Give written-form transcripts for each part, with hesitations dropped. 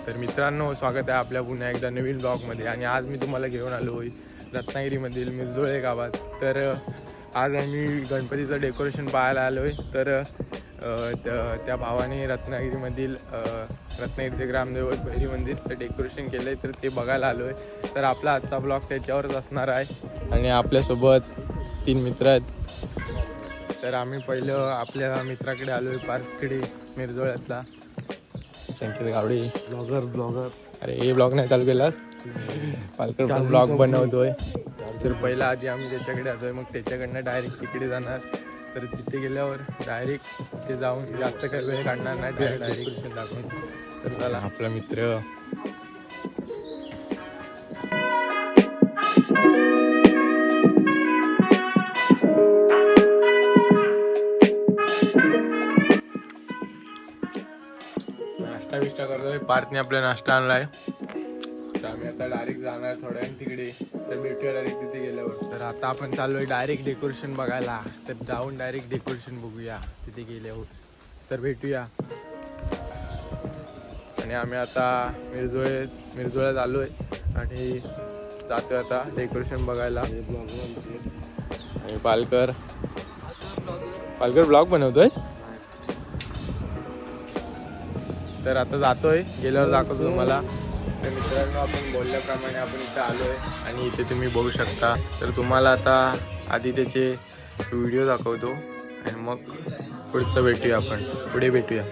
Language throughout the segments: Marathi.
तर मित्रांनो, स्वागत आहे आपल्या पुन्हा एकदा नवीन ब्लॉगमध्ये. आणि आज मी तुम्हाला घेऊन आलो आहे रत्नागिरीमधील मिरजोळे गावात. तर आज आम्ही गणपतीचं डेकोरेशन पाहायला आलो आहे. तर त्या भावाने रत्नागिरीमधील रत्नागिरीचे ग्रामदैवत भैरी मंदिरचं डेकोरेशन केलं आहे, तर ते बघायला आलो आहे. तर आपला आजचा ब्लॉग त्याच्यावरच असणार आहे. आणि आपल्यासोबत 3 मित्र आहेत. तर आम्ही पहिलं आपल्या मित्राकडे आलो आहे, पार्ककडे मिरजोळ्यातला संकेत गावडे ब्लॉगर. अरे हे ब्लॉग नाही चालू केलास? पालकर पण ब्लॉग बनवतोय. तर पहिला आधी आम्ही त्याच्याकडे आलोय, मग त्याच्याकडनं डायरेक्ट तिकडे जाणार. तर तिथे गेल्यावर डायरेक्ट तिथे जाऊन जास्त काही वेळ काढणार नाही, डायरेक्ट दाखवून. तर चला आपला मित्र नाश्ता बिष्टा करतोय. पार्थने आपला नाश्ता आणलाय. तर आम्ही आता डायरेक्ट जाणार थोड्या वेळ तिकडे. तर भेटूया डायरेक्ट तिथे गेल्यावर. तर आता आपण चाललोय डायरेक्ट डेकोरेशन बघायला. तर जाऊन डायरेक्ट डेकोरेशन बघूया तिथे गेल्यावर. तर भेटूया. आणि आम्ही आता मिरजोळ्यात आलोय आणि जातोय आता डेकोरेशन बघायला. आणि पालकर ब्लॉग बनवतोय. तर आता जातोय, गेल्यावर दाखवतो तुम्हाला. तर मित्रांनो, आपण बोलल्याप्रमाणे आपण इथे आलोय आणि इथे तुम्ही बघू शकता. तर तुम्हाला आता आधी त्याचे व्हिडिओ दाखवतो आणि मग पुढचं भेटूया, आपण पुढे भेटूया.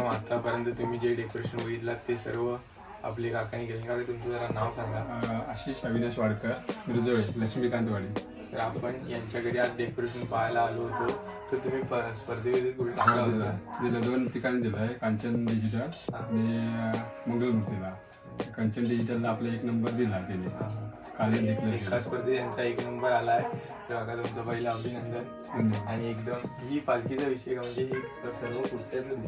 आतापर्यंत तुम्ही जे डेकोरेशन बघितलं ते सर्व आपले काकांनी केले. का तुमचं जरा नाव सांगा? आशिष अविनाश वाडकर, मिरजोळे, लक्ष्मीकांतवाडी. तर आपण यांच्याकडे आज डेकोरेशन पाहायला आलो होतो. तर तुम्ही स्पर्धेमध्ये कुठे टाकला होता? दिलं 2 ठिकाणी दिलं आहे, कांचन डिजिटल आणि मंगलमूर्तीला. कांचन डिजिटलला आपला 1 नंबर दिला त्याने. एका स्पर्धेत यांचा 1 नंबर आलाय. तर बघा, तुमचं पहिलं अभिनंदन. आणि एकदम ही पालखीचा विषय म्हणजे ही सर्व पुट्ट्याचं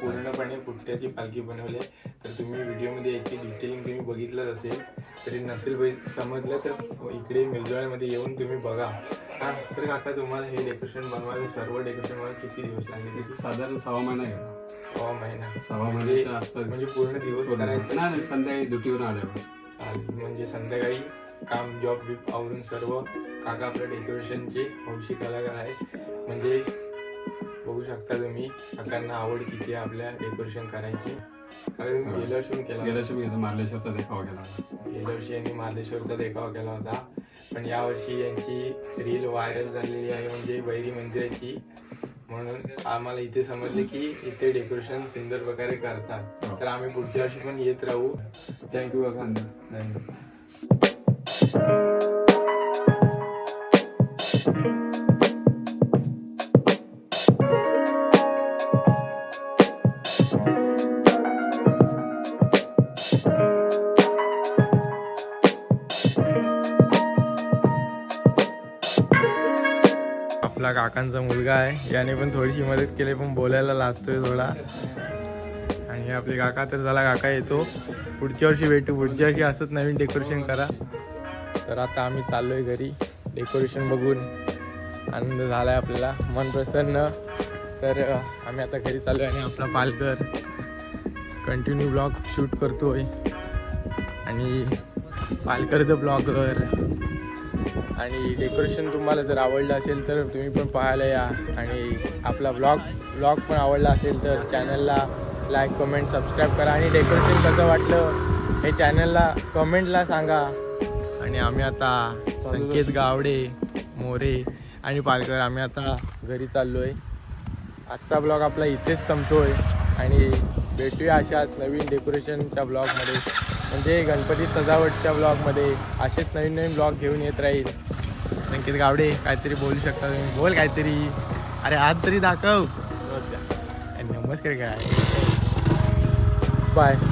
पूर्णपणे पुट्ट्याची पालखी बनवली आहे. तर तुम्ही व्हिडिओमध्ये याची डिटेलिंग तुम्ही बघितलंच असेल, तरी नसेल समजलं तर इकडे मिरजोळ्यामध्ये येऊन तुम्ही बघा. हा, तर काका तुम्हाला हे डेकोरेशन बनवायला, सर्व डेकोरेशन बनवायला किती दिवस लागले? साधारण 6 महिना गेला. 6 महिना. 6 महिन्याच्या आसपास. म्हणजे पूर्ण दिवस करायचं नाही, संध्याकाळी ड्युटीवर आल्यावर. म्हणजे संध्याकाळी काम जॉब आवरून सर्व काका आपल्या डेकोरेशनचे हौशी कलाकार आहेत. म्हणजे बघू शकता तुम्ही काकांना आवड किती आहे आपल्या डेकोरेशन करायची. गेल्या वर्षी मार्लेश्वरचा देखावा केला. गेल्या वर्षी यांनी मार्लेश्वरचा देखावा केला होता. पण यावर्षी यांची रील व्हायरल झालेली आहे, म्हणजे भैरी मंदिराची. म्हणून आम्हाला इथे समजले की इथे डेकोरेशन सुंदर प्रकारे करतात. तर आम्ही पुढच्या वर्षी पण येत राहू. थँक्यू काका. धन्यवाद. आपला काकांचा मुलगा आहे, याने पण थोडीशी मदत केली पण बोलायला लाजतोय थोडा. आणि हे आपले काका, तर झाला काका येतो, पुढच्या वर्षी भेटू, पुढच्या वर्षी असंच नवीन डेकोरेशन करा. तर आता आम्ही चाललोय घरी. डेकोरेशन बघून आनंद झाला आहे आपल्याला, मन प्रसन्न. तर आम्ही आता घरी चाललो आहे आणि आपला पालकर कंटिन्यू ब्लॉग शूट करतोय. आणि पालकर द ब्लॉगर. आणि डेकोरेशन तुम्हाला जर आवडलं असेल तर तुम्ही पण पाहायला या. आणि आपला ब्लॉग पण आवडला असेल तर चॅनलला लाईक, कमेंट, सबस्क्राईब करा. आणि डेकोरेशन कसं वाटलं हे चॅनलला कमेंटला सांगा. आणि आम्ही आता संकेत गावडे, मोरे आणि पालकर आम्ही आता घरी चाललो आहे. आजचा ब्लॉग आपला इथेच संपतोय आणि भेटूया अशाच नवीन डेकोरेशनच्या ब्लॉगमध्ये, म्हणजे गणपती सजावटच्या ब्लॉगमध्ये. असेच नवीन नवीन ब्लॉग घेऊन येत राहील. संकेत गावडे, काहीतरी बोलू शकता तुम्ही, बोल काहीतरी. अरे आज तरी दाखव. नमस्कार. नमस्कार काय, बाय.